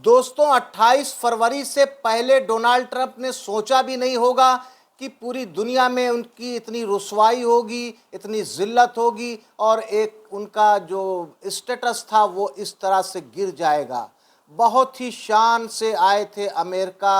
दोस्तों 28 फरवरी से पहले डोनाल्ड ट्रंप ने सोचा भी नहीं होगा कि पूरी दुनिया में उनकी इतनी रुसवाई होगी, इतनी ज़िल्लत होगी और एक उनका जो स्टेटस था वो इस तरह से गिर जाएगा। बहुत ही शान से आए थे अमेरिका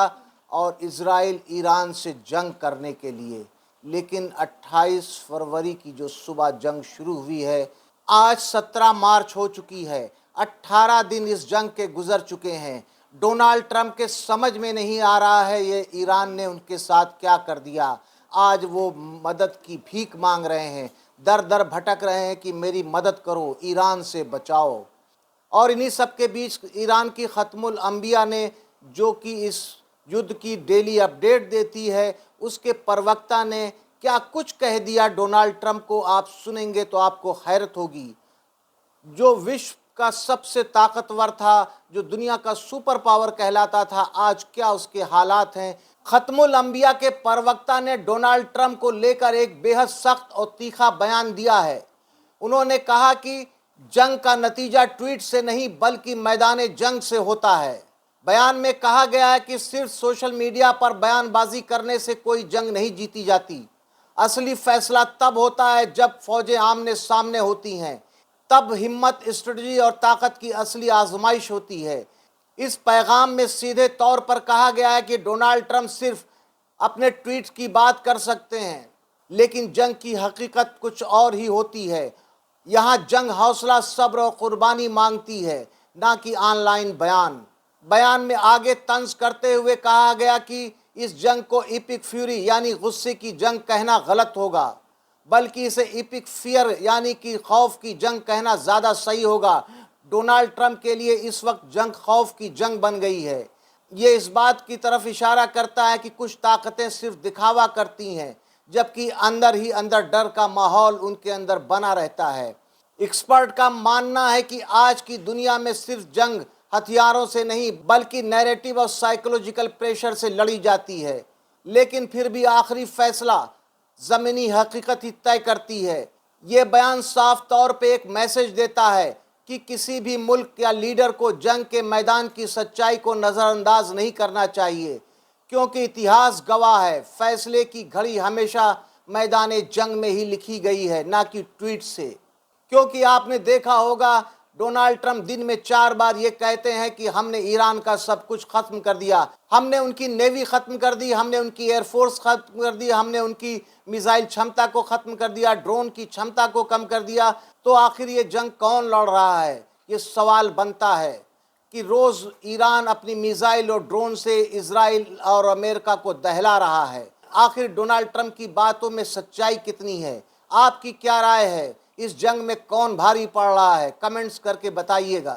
और इज़राइल ईरान से जंग करने के लिए, लेकिन 28 फरवरी की जो सुबह जंग शुरू हुई है, आज 17 मार्च हो चुकी है। 18 दिन इस जंग के गुजर चुके हैं। डोनाल्ड ट्रंप के समझ में नहीं आ रहा है ये ईरान ने उनके साथ क्या कर दिया। आज वो मदद की भीख मांग रहे हैं, दर दर भटक रहे हैं कि मेरी मदद करो, ईरान से बचाओ। और इन्हीं सब के बीच ईरान की ख़त्मुल अंबिया ने, जो कि इस युद्ध की डेली अपडेट देती है, उसके प्रवक्ता ने क्या कुछ कह दिया डोनाल्ड ट्रंप को, आप सुनेंगे तो आपको हैरत होगी। जो विश्व का सबसे ताकतवर था, जो दुनिया का सुपर पावर कहलाता था, आज क्या उसके हालात हैं। ख़त्मुल अंबिया के प्रवक्ता ने डोनाल्ड ट्रंप को लेकर एक बेहद सख्त और तीखा बयान दिया है। उन्होंने कहा कि जंग का नतीजा ट्वीट से नहीं बल्कि मैदान जंग से होता है। बयान में कहा गया है कि सिर्फ सोशल मीडिया पर बयानबाजी करने से कोई जंग नहीं जीती जाती। असली फैसला तब होता है जब फौजें आमने सामने होती हैं, तब हिम्मत, स्ट्रेटजी और ताकत की असली आजमाइश होती है। इस पैगाम में सीधे तौर पर कहा गया है कि डोनाल्ड ट्रंप सिर्फ अपने ट्वीट्स की बात कर सकते हैं, लेकिन जंग की हकीकत कुछ और ही होती है। यहाँ जंग हौसला, सब्र और कुर्बानी मांगती है, ना कि ऑनलाइन बयान। बयान में आगे तंज करते हुए कहा गया कि इस जंग को इपिक फ्यूरी यानी गुस्से की जंग कहना गलत होगा, बल्कि इसे इपिक फियर यानी कि खौफ की जंग कहना ज़्यादा सही होगा। डोनाल्ड ट्रंप के लिए इस वक्त जंग खौफ की जंग बन गई है। ये इस बात की तरफ इशारा करता है कि कुछ ताकतें सिर्फ दिखावा करती हैं, जबकि अंदर ही अंदर डर का माहौल उनके अंदर बना रहता है। एक्सपर्ट का मानना है कि आज की दुनिया में सिर्फ जंग हथियारों से नहीं बल्कि नैरेटिव और साइकोलॉजिकल प्रेशर से लड़ी जाती है, लेकिन फिर भी आखिरी फैसला ज़मीनी हकीकत ही तय करती है। ये बयान साफ तौर पे एक मैसेज देता है कि किसी भी मुल्क या लीडर को जंग के मैदान की सच्चाई को नज़रअंदाज नहीं करना चाहिए, क्योंकि इतिहास गवाह है, फैसले की घड़ी हमेशा मैदान जंग में ही लिखी गई है, ना कि ट्वीट से। क्योंकि आपने देखा होगा डोनाल्ड ट्रंप दिन में 4 बार ये कहते हैं कि हमने ईरान का सब कुछ ख़त्म कर दिया, हमने उनकी नेवी ख़त्म कर दी, हमने उनकी एयरफोर्स ख़त्म कर दी, हमने उनकी मिसाइल क्षमता को ख़त्म कर दिया, ड्रोन की क्षमता को कम कर दिया। तो आखिर ये जंग कौन लड़ रहा है? ये सवाल बनता है कि रोज़ ईरान अपनी मिसाइल और ड्रोन से इजराइल और अमेरिका को दहला रहा है। आखिर डोनाल्ड ट्रंप की बातों में सच्चाई कितनी है? आपकी क्या राय है? इस जंग में कौन भारी पड़ रहा है? कमेंट्स करके बताइएगा।